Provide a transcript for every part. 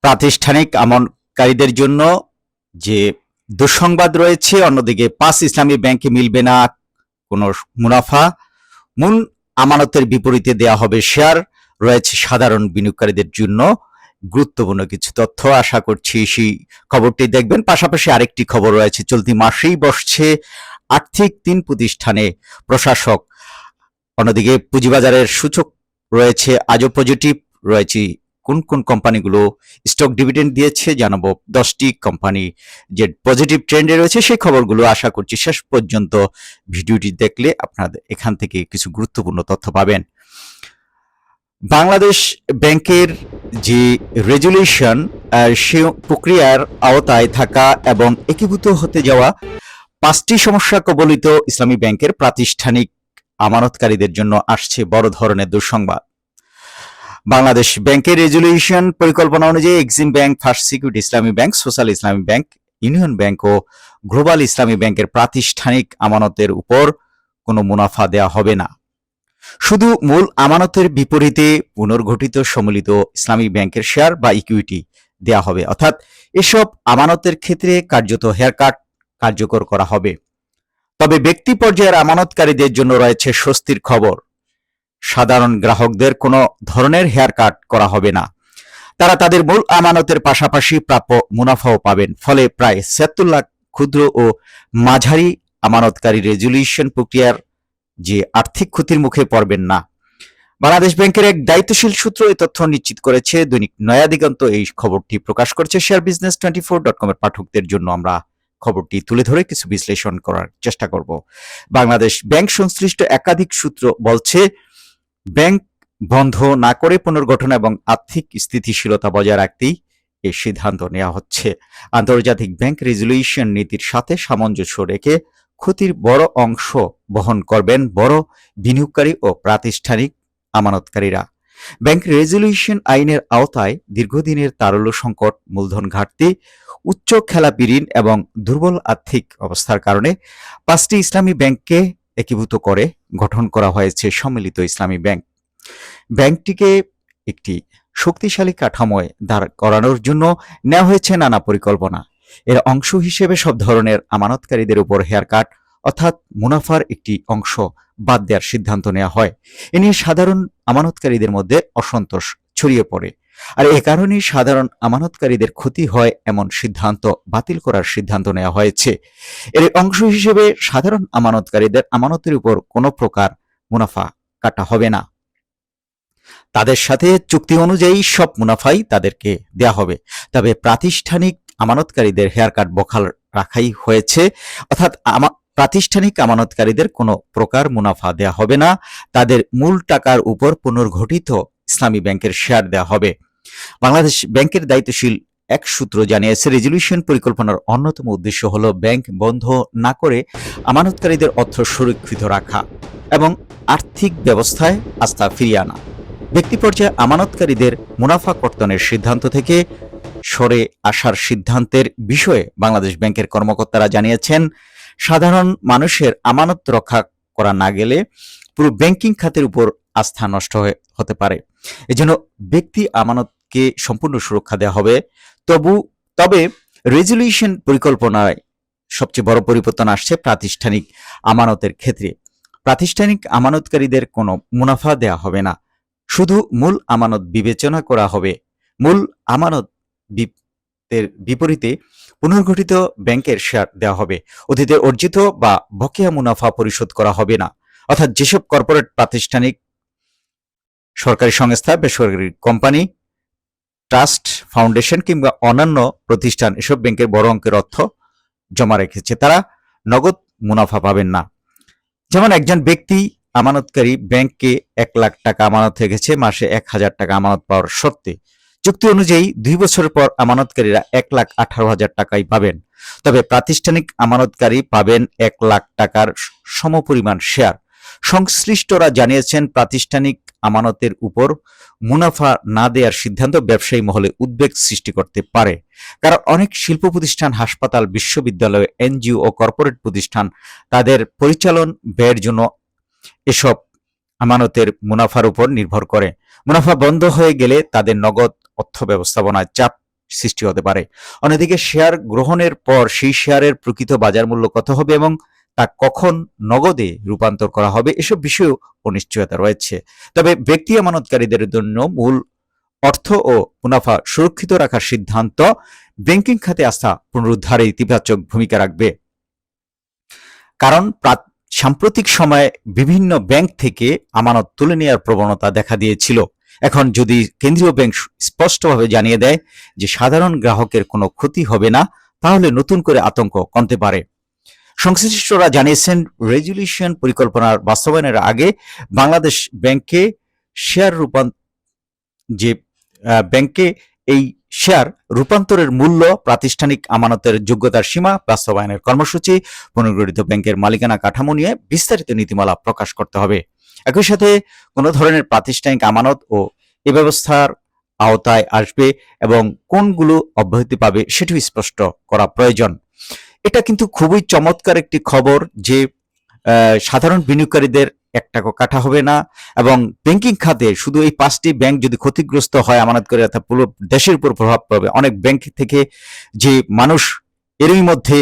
প্রাতিষ্ঠানিক আমলকারীদের জন্য যে দুঃসংবাদ রয়েছে, অন্যদিকে ৫ ইসলামী ব্যাংকে মিলবে না কোনো মুনাফা, মূল আমানতের বিপরীতে দেয়া হবে শেয়ার, রয়েছে সাধারণ বিনিয়োগকারীদের জন্য গুরুত্বপূর্ণ কিছু তথ্য। আশা করছি সেই খবরটি দেখবেন। পাশাপাশি আরেকটি খবর রয়েছে, চলতি মাসেই বসছে আর্থিক ৩ প্রতিষ্ঠানে প্রশাসক। অন্যদিকে পুঁজিবাজারের সূচক রয়েছে আজও পজিটিভ রয়েছে। কোন কোন কোম্পানিগুলো স্টক ডিভিডেন্ড দিয়েছে জানাবো। 10টি কোম্পানি যে পজিটিভ ট্রেন্ডে রয়েছে সেই খবরগুলো আশা করছি শেষ পর্যন্ত ভিডিওটি দেখলে আপনাদের এখান থেকে কিছু গুরুত্বপূর্ণ তথ্য পাবেন। বাংলাদেশ ব্যাংকের যে রেজুলেশন, সে প্রক্রিয়ার আওতায় থাকা এবং একীভূত হতে যাওয়া 5টি সমস্যা কবলিত ইসলামী ব্যাংকের প্রাতিষ্ঠানিক আমানতকারীদের জন্য আসছে বড় ধরনের দুঃসংবাদ। বাংলাদেশ ব্যাংকের রেজুলেশন পরিকল্পনা অনুযায়ী এক্সিম ব্যাংক, ফার্স্ট সিকিউরিটি ইসলামী ব্যাংক, সোশ্যাল ইসলামী ব্যাংক, ইউনিয়ন ব্যাংক ও গ্লোবাল ইসলামী ব্যাংকের প্রাতিষ্ঠানিক আমানতের উপর কোনো মুনাফা দেওয়া হবে না। শুধু মূল আমানতের বিপরীতে পুনর্গঠিত সম্মিলিত ইসলামী ব্যাংকের শেয়ার বা ইকুইটি দেওয়া হবে। অর্থাৎ এসব আমানতের ক্ষেত্রে কার্যত হেয়ারকাট কার্যকর করা হবে। তবে ব্যক্তি পর্যায়ের আমানতকারীদের জন্য রয়েছে স্বস্তির খবর। সাধারণ গ্রাহকদের কোনো ধরনের হেয়ারকাট করা হবে না। তারা তাদের মূল আমানতের পাশাপাশি প্রাপ্য মুনাফাও পাবেন। ফলে প্রায় ৭৬ লাখ ক্ষুদ্র ও মাঝারি আমানতকারী রেজুলেশন প্রক্রিয়ার যে আর্থিক ক্ষতির মুখে পড়বেন না। বাংলাদেশ ব্যাংকের এক দায়িত্বশীল সূত্র এই তথ্য নিশ্চিত করেছে। দৈনিক নয়া দিগন্ত এই খবরটি প্রকাশ করছে। sharebusiness24.com এর পাঠকদের জন্য আমরা খবরটি তুলে ধরে কিছু বিশ্লেষণ করার চেষ্টা করব। বাংলাদেশ ব্যাংক সংশ্লিষ্ট একাধিক সূত্র বলছে, ব্যাংক বন্ধ না করে পুনর্গঠন এবং আর্থিক স্থিতিশীলতা বজায় রাখতেই এই সিদ্ধান্ত নেওয়া হচ্ছে। আন্তর্জাতিক ব্যাংক রেজুলেশন নীতির সাথে সামঞ্জস্য রেখে ক্ষতির বড় অংশ বহন করবেন বড় বিনিয়োগকারী ও প্রাতিষ্ঠানিক আমানতকারীরা। ব্যাংক রেজুলেশন আইনের আওতায় দীর্ঘদিনের তারল্য সংকট, মূলধন ঘাটতি, উচ্চ খেলাপি ঋণ এবং দুর্বল আর্থিক অবস্থার কারণে 5টি ইসলামী ব্যাংককে একীভূত করে গঠন করা হয়েছে সম্মিলিত ইসলামী ব্যাংক। ব্যাংকটিকে একটি শক্তিশালী কাঠামোয় দাঁড় করানোর জন্য নেওয়া হয়েছে নানা পরিকল্পনা। এর অংশ হিসেবে সব ধরনের আমানতকারীদের উপর হেয়ারকাট অর্থাৎ মুনাফার একটি অংশ বাদ দেওয়ার সিদ্ধান্ত নেওয়া হয়। এ নিয়ে সাধারণ আমানতকারীদের মধ্যে অসন্তোষ ছড়িয়ে পড়ে। আর এ কারণেই সাধারণ আমানতকারীদের ক্ষতি হয় এমন সিদ্ধান্ত বাতিল করার সিদ্ধান্ত নেওয়া হয়েছে। এর অংশ হিসেবে সাধারণ আমানতকারীদের আমানতের উপর কোনো প্রকার মুনাফা কাটা হবে না। তাদের সাথে চুক্তি অনুযায়ী সব মুনাফাই তাদেরকে দেয়া হবে। তবে প্রাতিষ্ঠানিক আমানতকারীদের হেয়ারকাট বহাল রাখাই হয়েছে। অর্থাৎ প্রাতিষ্ঠানিক আমানতকারীদের কোনো প্রকার মুনাফা দেয়া হবে না। তাদের মূল টাকার উপর পুনর্গঠিত ইসলামী ব্যাংকের শেয়ার দেওয়া হবে। বাংলাদেশ ব্যাংকের দায়িত্বশীল এক সূত্র জানিয়েছে, রেজুলেশন পরিকল্পনার অন্যতম উদ্দেশ্য হল ব্যাংক বন্ধ না করে আমানতকারীদের অর্থ সুরক্ষিত রাখা এবং আর্থিক ব্যবস্থায় আস্থা ফিরিয়ে আনা। ব্যক্তি পর্যায়ে আমানতকারীদের মুনাফা কর্তনের সিদ্ধান্ত থেকে সরে আসার সিদ্ধান্তের বিষয়ে বাংলাদেশ ব্যাংকের কর্মকর্তারা জানিয়েছেন, সাধারণ মানুষের আমানত রক্ষা করা না গেলে পুরো ব্যাংকিং খাতের উপর আস্থা নষ্ট হতে পারে। এজন্য ব্যক্তি আমানতকে সম্পূর্ণ সুরক্ষা দেওয়া হবে। তবে রেজুলেশন পরিকল্পনায় সবচেয়ে বড় পরিবর্তন আসছে প্রাতিষ্ঠানিক আমানতের ক্ষেত্রে। প্রাতিষ্ঠানিক আমানতকারীদের কোনো মুনাফা দেওয়া হবে না। শুধু মূল আমানত বিবেচনা করা হবে। মূল আমানত বিপরীতে পুনর্গঠিত ব্যাংকের শেয়ার দেওয়া হবে। অতীতে অর্জিত বা বকেয়া মুনাফা পরিশোধ করা হবে না। অর্থাৎ যেসব কর্পোরেট প্রাতিষ্ঠানিক, সরকারি সংস্থা, বেসরকারি কোম্পানি, ট্রাস্ট, ফাউন্ডেশন কিংবা অন্যান্য প্রতিষ্ঠান এসব ব্যাংকের বড় অঙ্কের অর্থ জমা রেখেছে, তারা নগদ মুনাফা পাবেন না। যেমন একজন ব্যক্তি আমানতকারী ব্যাংককে 1 লাখ টাকা আমানত রেখেছে, মাসে 1000 টাকা আমানত পাওয়ার শর্তে চুক্তি অনুযায়ী 2 বছর পর আমানতকারীরা 1,18,000 টাকাই পাবেন। তবে প্রাতিষ্ঠানিক আমানতকারী পাবেন 1 লাখ টাকার সমপরিমাণ শেয়ার। সংশ্লিষ্টরা জানিয়েছেন, প্রাতিষ্ঠানিক আমানতের উপর মুনাফা না দেওয়ার সিদ্ধান্ত ব্যবসায়ী মহলে উদ্বেগ সৃষ্টি করতে পারে। কারণ অনেক শিল্প প্রতিষ্ঠান, হাসপাতাল, বিশ্ববিদ্যালয়, এনজিও ও কর্পোরেট প্রতিষ্ঠান তাদের পরিচালন ব্যয়ের জন্য এসব আমানতের মুনাফার উপর নির্ভর করে। মুনাফা বন্ধ হয়ে গেলে তাদের নগদ অর্থ ব্যবস্থাপনায় চাপ সৃষ্টি হতে পারে। অন্যদিকে শেয়ার গ্রহণের পর সেই শেয়ারের প্রকৃত বাজার মূল্য কত হবে এবং তা কখন নগদে রূপান্তর করা হবে এসব বিষয়েও অনিশ্চয়তা রয়েছে। তবে ব্যক্তি আমানতকারীদের জন্য মূল অর্থ ও মুনাফা সুরক্ষিত রাখার সিদ্ধান্ত ব্যাংকিং খাতে আস্থা পুনরুদ্ধারে ইতিবাচক ভূমিকা রাখবে। কারণ সাম্প্রতিক সময়ে বিভিন্ন ব্যাংক থেকে আমানত তুলে নেওয়ার প্রবণতা দেখা দিয়েছিল। এখন যদি কেন্দ্রীয় ব্যাংক স্পষ্টভাবে জানিয়ে দেয় যে সাধারণ গ্রাহকের কোনো ক্ষতি হবে না, তাহলে নতুন করে আতঙ্ক কমতে পারে। সংশ্লিষ্টরা জানিয়েছেন, রেজুলিউশন পরিকল্পনার বাস্তবায়নের আগে বাংলাদেশ ব্যাংকে শেয়ার ব্যাংকে এই শেয়ার রূপান্তরের মূল্য, প্রাতিষ্ঠানিক আমানতের যোগ্যতার সীমা, বাস্তবায়নের কর্মসূচি, পুনর্গঠিত ব্যাংকের মালিকানা কাঠামো নিয়ে বিস্তারিত নীতিমালা প্রকাশ করতে হবে। একই সাথে কোনো ধরনের প্রাতিষ্ঠানিক আমানত ও এ ব্যবস্থার আওতায় আসবে এবং কোনগুলো অব্যাহতি পাবে সেটিও স্পষ্ট করা প্রয়োজন। এটা কিন্তু খুবই চমৎকার একটি খবর যে সাধারণ বিনিয়োগকারীদের এক টাকা কাটা হবে না এবং ব্যাংকিং খাতে শুধু এই 5টি ব্যাংক যদি ক্ষতিগ্রস্ত হয় আমানত করে, তা পুরো দেশের উপর প্রভাব পড়বে। অনেক ব্যাংক থেকে যে মানুষ এরই মধ্যে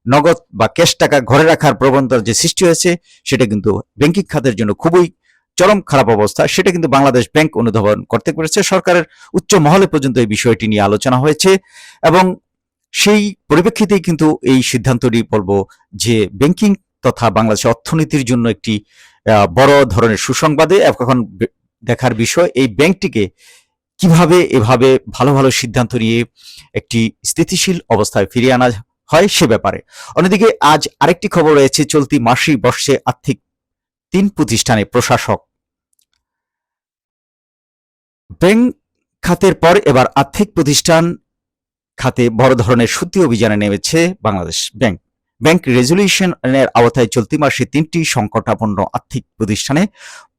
নগদ বা ক্যাশ টাকা ঘরে রাখার প্রবণতার যে সৃষ্টি হয়েছে, সেটা কিন্তু ব্যাংকিং খাতের জন্য খুবই চরম খারাপ অবস্থা। সেটা কিন্তু বাংলাদেশ ব্যাংক অনুধাবন করতে পেরেছে। সরকারের উচ্চ মহলে পর্যন্ত এই বিষয়টি নিয়ে আলোচনা হয়েছে এবং সেই পরিপ্রেক্ষিতেই কিন্তু এই সিদ্ধান্তটি বলবো যে ব্যাংকিং তথা বাংলাদেশের অর্থনীতির জন্য একটি বড় ধরনের সুসংবাদে। এখন দেখার বিষয় এই ব্যাংকটিকে কিভাবে এভাবে ভালো ভালো সিদ্ধান্ত নিয়ে একটি স্থিতিশীল অবস্থায় ফিরিয়ে আনা হয় সে ব্যাপারে। অন্যদিকে আজ আরেকটি খবর রয়েছে, চলতি মাসেই বর্ষে আর্থিক 3 প্রতিষ্ঠানে প্রশাসক। ব্যাংক খাতের পর এবার আর্থিক প্রতিষ্ঠান খাতে বড় ধরনের সূত্র অভিযানে নেমেছে বাংলাদেশ ব্যাংক। ব্যাংক রেজুলিউশনের আওতায় চলতি মাসে 3টি সংকটাপন্ন আর্থিক প্রতিষ্ঠানে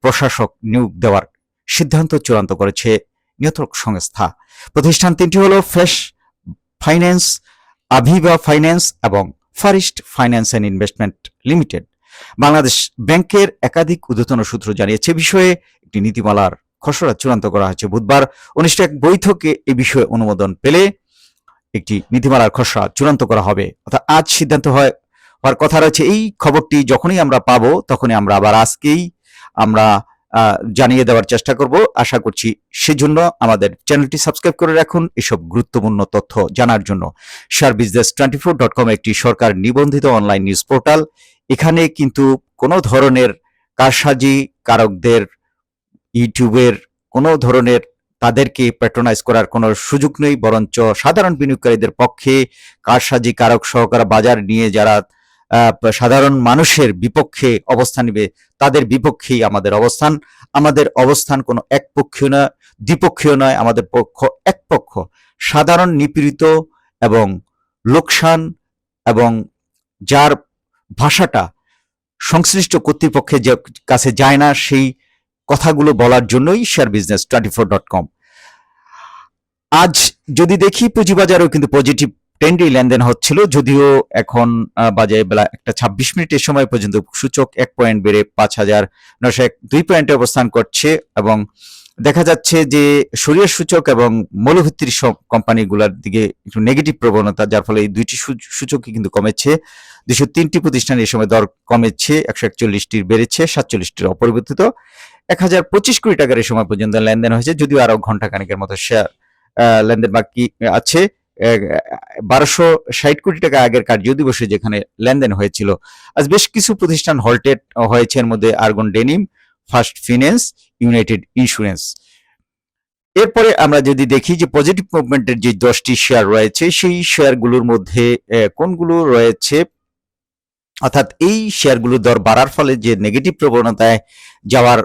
প্রশাসক নিয়োগ দেওয়ার সিদ্ধান্ত চূড়ান্ত করেছে নিয়ন্ত্রক সংস্থা। প্রতিষ্ঠান 3টি হলো ফ্রেশ ফাইন্যান্স, আভিবা ফাইন্যান্স এবং first finance and investment limited. Bangladesh ব্যাংকের একাধিক ঊর্ধ্বতন সূত্র জানিয়েছে, বিষয়ে একটি নীতিমালার খসড়া চূড়ান্ত করা হয়েছে। বুধবার অনুষ্ঠিত এক বৈঠকে এই বিষয়ে অনুমোদন পেলে একটি নীতিমালার খসড়া চূড়ান্ত করা হবে। অর্থাৎ আজ সিদ্ধান্ত হওয়ার কথা রয়েছে। এই খবরটি যখনই আমরা পাবো তখনই আমরা আবার আজকেই আমরা জানিয়ে দেওয়ার চেষ্টা করব। আশা করছি সেজন্য আমাদের চ্যানেলটি সাবস্ক্রাইব করে রাখুন এসব গুরুত্বপূর্ণ তথ্য জানার জন্য। sharebusiness24.com একটি সরকার নিবন্ধিত অনলাইন নিউজ পোর্টাল। এখানে কিন্তু কোনো ধরনের কারসাজি কারকদের, ইউটিউবের কোনো ধরনের তাদেরকে প্যাট্রোনাইজ করার কোনো সুযোগ নেই, বরঞ্চ সাধারণ বিনিয়োগকারীদের পক্ষে কারসাজি কারক সহকারে বাজার নিয়ে যারা সাধারণ মানুষের বিপক্ষে অবস্থান নেবে তাদের বিপক্ষেই আমাদের অবস্থান। আমাদের অবস্থান কোনো একপক্ষীয় নয়, দ্বিপক্ষীয় নয়, আমাদের পক্ষ একপক্ষ। সাধারণ নিপীড়িত এবং লোকসান এবং যার ভাষাটা সংশ্লিষ্ট কর্তৃপক্ষের কাছে যায় না, সেই কথাগুলো বলার জন্যই sharebusiness24.com। আজ যদি দেখি পুঁজিবাজারেও কিন্তু পজিটিভ ট্রেন্ডেই লেনদেন হচ্ছিল, যদিও এখন বাজে বেলা 1:26 এই সময় পর্যন্ত সূচক 1 পয়েন্ট বেড়ে 5,902 পয়েন্টে অবস্থান করছে এবং দেখা যাচ্ছে যে সরিয়ে সূচক এবং মৌলভিত্তির সব কোম্পানিগুলোর দিকে একটু নেগেটিভ প্রবণতা, যার ফলে এই দুইটি সূচকই কিন্তু কমেছে। 203টি প্রতিষ্ঠান এই সময় দর কমেছে, 141টির বেড়েছে, 47টির অপরিবর্তিত। 1,025 কোটি টাকার এই সময় পর্যন্ত লেনদেন হয়েছে, যদিও আরো ঘন্টা খানেকের মতো শেয়ার লেনদেন বাকি আছে। 1,260 কোটি টাকা আগের কার্য দিবসে যেখানে লেনদেন হয়েছিল। আজ বেশ কিছু প্রতিষ্ঠান হল্টেড হয়েছে, এর মধ্যে argon denim, first finance, United insurance. এরপরে আমরা যদি দেখি যে পজিটিভ মুভমেন্টের যে 10টি শেয়ার রয়েছে সেই শেয়ারগুলোর মধ্যে কোনগুলো রয়েছে, অর্থাৎ এই শেয়ারগুলোর দর বাড়ার ফলে যে নেগেটিভ প্রবণতায় যাওয়ার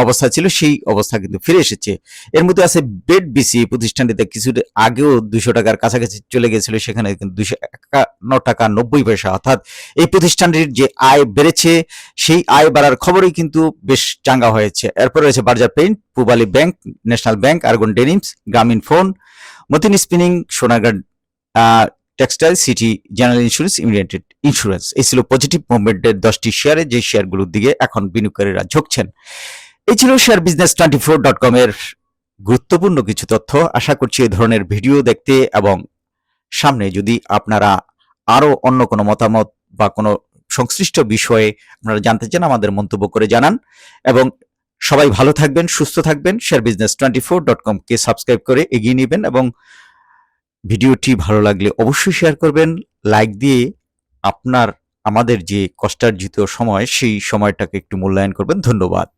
অবস্থা ছিল সেই অবস্থা কিন্তু ফিরে এসেছে। এর মধ্যে আছে বেড বিসি, প্রতিষ্ঠানটিতে কিছু আগেও 200 টাকার কাছাকাছি চলে গেছিল, সেখানে কিন্তু 251 টাকা 90 পয়সা। অর্থাৎ এই প্রতিষ্ঠানটির যে আয় বেড়েছে সেই আয় বাড়ার খবরই কিন্তু বেশ চাঙ্গা হয়েছে। এরপর রয়েছে Berger paint, Pubali bank, national bank, Argon denims, Grameen phone, Matin spinning, Sonargaon textile, city general insurance, united insurance. এই ছিল পজিটিভ মুভমেন্টের 10টি শেয়ারে, যে শেয়ারগুলোর দিকে এখন বিনিয়োগকারীরা ঝুঁকছেন। এই ছিল sharebusiness24.com এর গুরুত্বপূর্ণ কিছু তথ্য। আশা করছি এই ধরনের ভিডিও দেখতে এবং সামনে যদি আপনারা আরো অন্য কোনো মতামত বা কোনো সংশ্লিষ্ট বিষয়ে আপনারা জানতে চান, আমাদের মন্তব্য করে জানান। এবং সবাই ভালো থাকবেন, সুস্থ থাকবেন। sharebusiness24.com কে সাবস্ক্রাইব করে এগিয়ে নেবেন এবং ভিডিওটি ভালো লাগলে অবশ্যই শেয়ার করবেন, লাইক দিয়ে আমাদের যে কষ্টার্জিত সময় সেই সময়টাকে একটু মূল্যায়ন করবেন। ধন্যবাদ।